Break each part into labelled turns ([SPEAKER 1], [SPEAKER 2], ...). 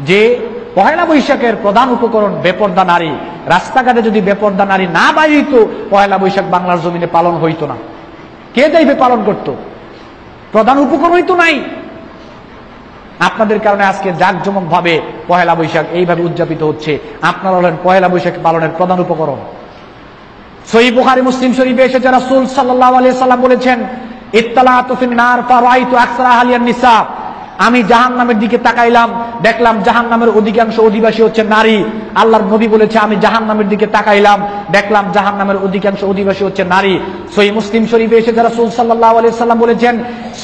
[SPEAKER 1] যে পহেলা বৈশাখের প্রধান উপকরণ বেপর্দা নারী। রাস্তাঘাটে যদি বেপর্দা নারী না বাইরিত, পহেলা বৈশাখ বাংলার জমিনে পালন হইতো না। কে যাইবে পালন করত? প্রধান উপকরণই তো নাই। আপনাদের কারণে আজকে জাঁকজমক ভাবে পহেলা বৈশাখ এইভাবে উদযাপিত হচ্ছে। আপনারা হলেন পহেলা বৈশাখ পালনের প্রধান উপকরণ। সহিহ বুখারী মুসলিম শরীফে এসেছে, রাসূল সাল্লাল্লাহু আলাইহি সাল্লাম বলেছেন, ইত্তালাতু ফিন নার ফারাআইতু আকসারা আহলিয়ান নিসা। আমি জাহান্নামের দিকে তাকাইলাম, দেখলাম জাহান্নামের অধিকাংশ অধিবাসী হচ্ছে নারী। আল্লাহর নবী বলেছে, আমি জাহান্নামের দিকে তাকাইলাম, দেখলাম জাহান্নামের অধিকাংশ অধিবাসী হচ্ছে নারী। সহিহ মুসলিম শরীফে এসেছে, রাসূল সাল্লাল্লাহু আলাইহি সাল্লাম বলেছেন,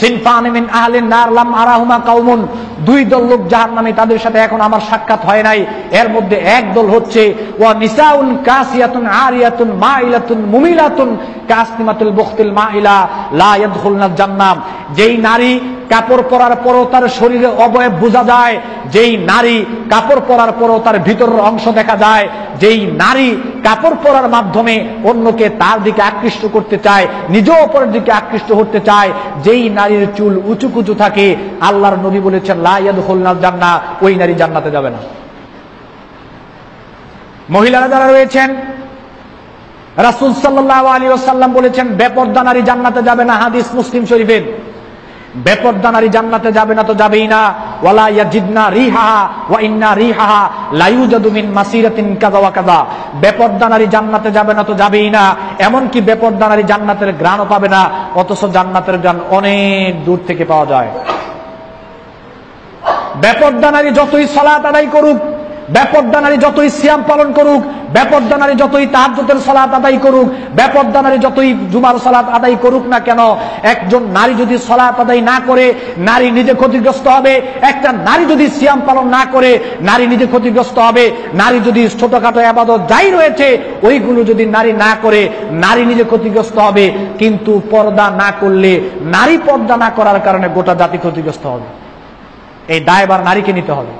[SPEAKER 1] সিনফান মিন আহলিন নার লাম আরাহুমা কাওমুন। দুই দল লোক জাহান্নামে, তাদের সাথে এখন আমার সাক্ষাৎ হয় নাই। এর মধ্যে এক দল হচ্ছে ওয়া নিসাউন কাসিয়াতুন আরিয়াতুন মাইলাতুন মুমিলাতুন কাসনিমাতুল বুখতিল মাইলা লা ইয়াদখুলনাল জান্নাহ। যেই নারী কাপড় পরার পরও তার শরীরে অবয়ব বোঝা যায়, যেই নারী কাপড় পরার পরও তার ভিতরের অংশ দেখা যায়, যেই নারী কাপড় পরার মাধ্যমে অন্যকে তার দিকে আকৃষ্ট করতে চায়, নিজেও অপরের দিকে আকৃষ্ট হতে চায়, যেই নারীর চুল উঁচু কুচু থাকে, আল্লাহর নবী বলেছেন লা ইয়াদখুলনাল জান্নাহ, ওই নারী জান্নাতে যাবে না। মহিলারা যারা রয়েছেন, রাসূল সাল্লাল্লাহু আলাইহি ওয়াসাল্লাম বলেছেন বেপর্দা নারী জান্নাতে যাবে না। হাদিস মুসলিম শরীফের। বেপর্দা নারী জান্নাতে যাবে না তো যাবেই না। ওয়ালা ইয়াজিদনা রিহাহা ওয়া ইন্না রিহাহা লা ইউজাদু মিন মাসিরাতিন কাযা ওয়া কাযা। বেপর্দা নারী জান্নাতে যাবে না তো যাবেই না, এমনকি বেপর্দা নারী জান্নাতের ঘ্রাণও পাবে না, অথচ জান্নাতের ঘ্রাণ অনেক দূর থেকে পাওয়া যায়। বেপর্দা নারী যতই সালাত আদায় করুক, বেপর্দা নারী যতই সিয়াম পালন করুক, বেপর্দা নারী যতই তাহাজ্জুদের সালাত আদায় করুক, বেপর্দা নারী যতই জুমার সালাত আদায় করুক না কেন, একজন নারী যদি সালাত আদায় না করে, নারী নিজে ক্ষতিগ্রস্ত হবে। একটা নারী যদি সিয়াম পালন না করে, নারী নিজে ক্ষতিগ্রস্ত হবে। নারী যদি ছোটখাটো ইবাদত যাই রয়েছে ওইগুলো যদি নারী না করে, নারী নিজে ক্ষতিগ্রস্ত হবে। কিন্তু পর্দা না করলে, নারী পর্দা না করার কারণে গোটা জাতি ক্ষতিগ্রস্ত হবে। এই দায়ভার নারীকে নিতে হবে।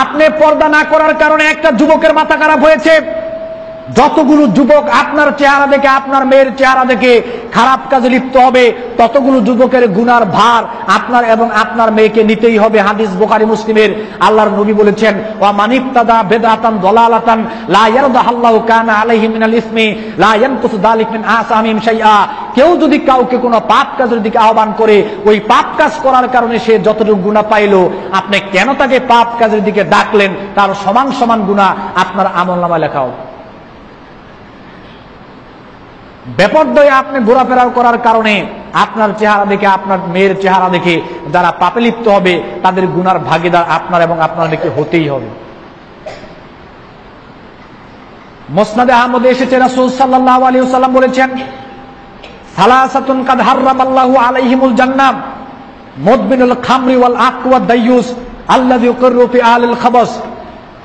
[SPEAKER 1] আপনি পর্দা না করার কারণে একটা যুবকের মাথা খারাপ হয়েছে। যতগুলো যুবক আপনার চেহারা দেখে, আপনার মেয়ের চেহারা দেখে খারাপ কাজে লিপ্ত হবে, ততগুলো যুবকের গুনার ভার আপনার এবং আপনার মেয়েকে নিতেই হবে। হাদিস বুখারী মুসলিমের। আল্লাহর নবী বলেছেন, ওয়া মানিফতাদা বিদআতান দালালাতান লা ইয়ারদাহুল্লাহু কানা আলাইহি মিনাল ইসমি লা ইয়ানকুসু যালিক মিন আসামিহিম শাইআ। কেউ যদি কাউকে কোনো পাপ কাজের দিকে আহ্বান করে, ওই পাপ কাজ করার কারণে সে যতটুকু গুনাহ পাইলো, আপনি কেন তাকে পাপ কাজের দিকে ডাকলেন, তার সমান সমান গুনাহ আপনার আমলনামায় লেখা হবে। বেপর্দায় আপনি ঘোরাফেরা করার কারণে আপনার চেহারা দেখে, আপনার মেয়ের চেহারা দেখে যারা পাপে লিপ্ত হবে, তাদের গুনার ভাগীদার আপনার এবং আপনার মেয়েকে হতেই হবে। মুসনাদে আহমদে এসেছে, রাসূল সাল্লাল্লাহু আলাইহি ওয়াসাল্লাম বলেছেন, সালাসাতুন কাদ হারামাল্লাহু আলাইহিমুল জান্নাহ মুদবিনুল খামরি ওয়াল আক ওয়াদ দায়ুস আল্লাযী ইউকিরু ফি আহলিল খাবাস।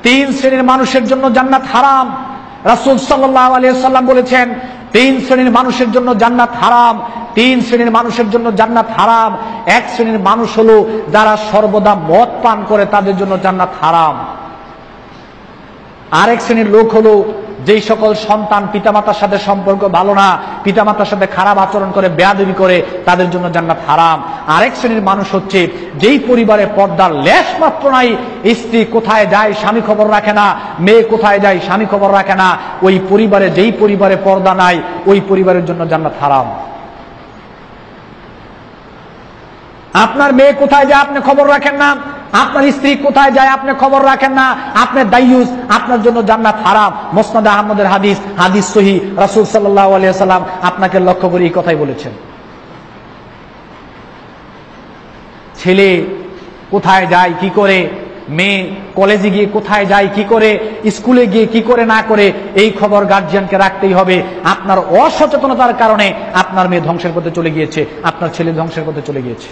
[SPEAKER 1] তিন শ্রেণীর মানুষের জন্য জান্নাত হারাম। রাসূল সাল্লাল্লাহু আলাইহি ওয়াসাল্লাম বলেছেন, তিন শ্রেণীর মানুষের জন্য জান্নাত হারাম। তিন শ্রেণীর মানুষের জন্য জান্নাত হারাম। এক শ্রেণীর মানুষ হলো যারা সর্বদা মদ পান করে, তাদের জন্য জান্নাত হারাম। আরেক শ্রেণীর লোক হলো যেই সকল সন্তান পিতামাতার সাথে সম্পর্ক ভালো না, পিতামাতার সাথে খারাপ আচরণ করে, বেয়াদবি করে, তাদের জন্য জান্নাত হারাম। আরেক শ্রেণীর মানুষ হচ্ছে যেই পরিবারে পর্দার লেশ মাত্র নাই, স্ত্রী কোথায় যায় স্বামী খবর রাখে না, মেয়ে কোথায় যায় স্বামী খবর রাখে না, ওই পরিবারে, যেই পরিবারে পর্দা নাই, ওই পরিবারের জন্য জান্নাত হারাম। আপনার মেয়ে কোথায় যায় আপনি খবর রাখেন না, আপনার স্ত্রী কোথায় যায় আপনি খবর রাখেন না, আপনি দায়ুস, আপনার জন্য জান্নাত হারাম। মুসনাদে আহমদের হাদিস, হাদিস সহিহ। রাসূল সাল্লাল্লাহু আলাইহি ওয়াসাল্লাম আপনাকে লক্ষ্য করে এই কথাই বলেছেন। ছেলে কোথায় যায় কি করে, মেয়ে কলেজে গিয়ে কোথায় যায় কি করে, স্কুলে গিয়ে কি করে না করে, এই খবর গার্জিয়ানকে রাখতেই হবে। আপনার অসচেতনতার কারণে আপনার মেয়ে ধ্বংসের পথে চলে গিয়েছে, আপনার ছেলে ধ্বংসের পথে চলে গিয়েছে।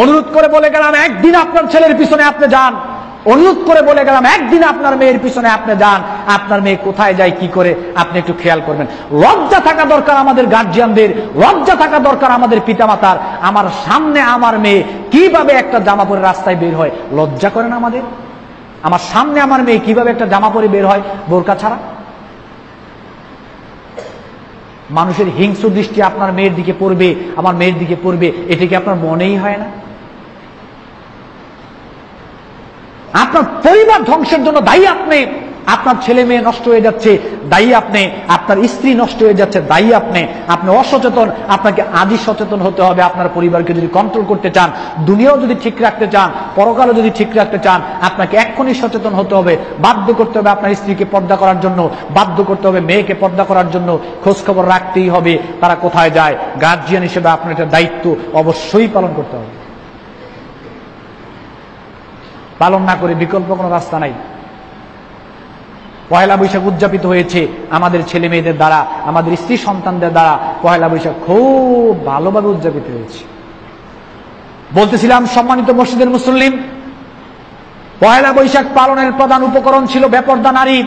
[SPEAKER 1] অনুরোধ করে বলে গেলাম, একদিন আপনার ছেলের পিছনে আপনি যান। অনুরোধ করে বলে গেলাম, একদিন আপনার মেয়ের পিছনে আপনি যান। আপনার মেয়ে কোথায় যায় কি করে আপনি একটু খেয়াল করবেন। লজ্জা থাকা দরকার আমাদের গার্জিয়ানদের, লজ্জা থাকা দরকার আমাদের পিতামাতার। আমার সামনে আমার মেয়ে কিভাবে একটা জামা পরে রাস্তায় বের হয়, লজ্জা করেন আমাদের? আমার সামনে আমার মেয়ে কিভাবে একটা জামা পরে বের হয় বোরকা ছাড়া? মানুষের হিংস্র দৃষ্টি আপনার মেয়ের দিকে পড়বে, আমার মেয়ের দিকে পড়বে, এটা কি আপনার মনেই হয় না? আপনার পরিবার ধ্বংসের জন্য দায়ী আপনি, আপনার ছেলে মেয়ে নষ্ট হয়ে যাচ্ছে দায়ী আপনি, আপনার স্ত্রী নষ্ট হয়ে যাচ্ছে দায়ী আপনি। আপনি অসচেতন, আপনাকে আদি সচেতন হতে হবে। আপনার পরিবারকে যদি কন্ট্রোল করতে চান, দুনিয়াও যদি ঠিক রাখতে চান, পরকালও যদি ঠিক রাখতে চান, আপনাকে এক্ষুনি সচেতন হতে হবে। বাধ্য করতে হবে আপনার স্ত্রীকে পর্দা করার জন্য, বাধ্য করতে হবে মেয়েকে পর্দা করার জন্য। খোঁজ খবর রাখতেই হবে তারা কোথায় যায়। গার্জিয়ান হিসেবে আপনার একটা দায়িত্ব অবশ্যই পালন করতে হবে। পালন না করে বিকল্প কোনো রাস্তা নাই। পয়লা বৈশাখ উদযাপিত হয়েছে আমাদের ছেলে মেয়েদের দ্বারা, আমাদের স্ত্রী সন্তানদের দ্বারা পয়লা বৈশাখ খুব ভালোভাবে উদযাপিত হয়েছে। বলতেছিলাম সম্মানিত মসজিদের মুসল্লিন, পয়লা বৈশাখ পালনের প্রধান উপকরণ ছিল বেপরদা নারী।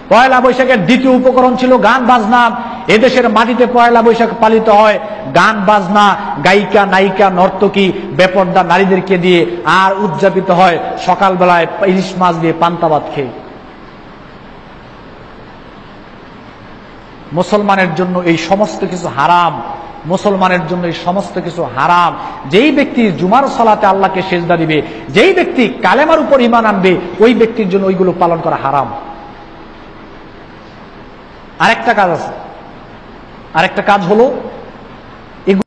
[SPEAKER 1] পয়লা বৈশাখের দ্বিতীয় উপকরণ ছিল গান বাজনা। এদেশের মাটিতে পয়লা বৈশাখ পালিত হয় গান বাজনা, গায়িকা নায়িকা নর্তকী বেপরদা নারীদেরকে দিয়ে, আর উদযাপিত হয় সকালবেলায় ইলিশ মাছ দিয়ে পান্তা ভাত খেয়ে। মুসলমানের জন্য এই সমস্ত কিছু হারাম, মুসলমানের জন্য এই সমস্ত কিছু হারাম। যেই ব্যক্তি জুমার সালাতে আল্লাহকে সেজদা দিবে, যেই ব্যক্তি কালেমার উপর ঈমান আনবে, ওই ব্যক্তির জন্য ওইগুলো পালন করা হারাম। আরেকটা কাজ আছে, আরেকটা কাজ হলো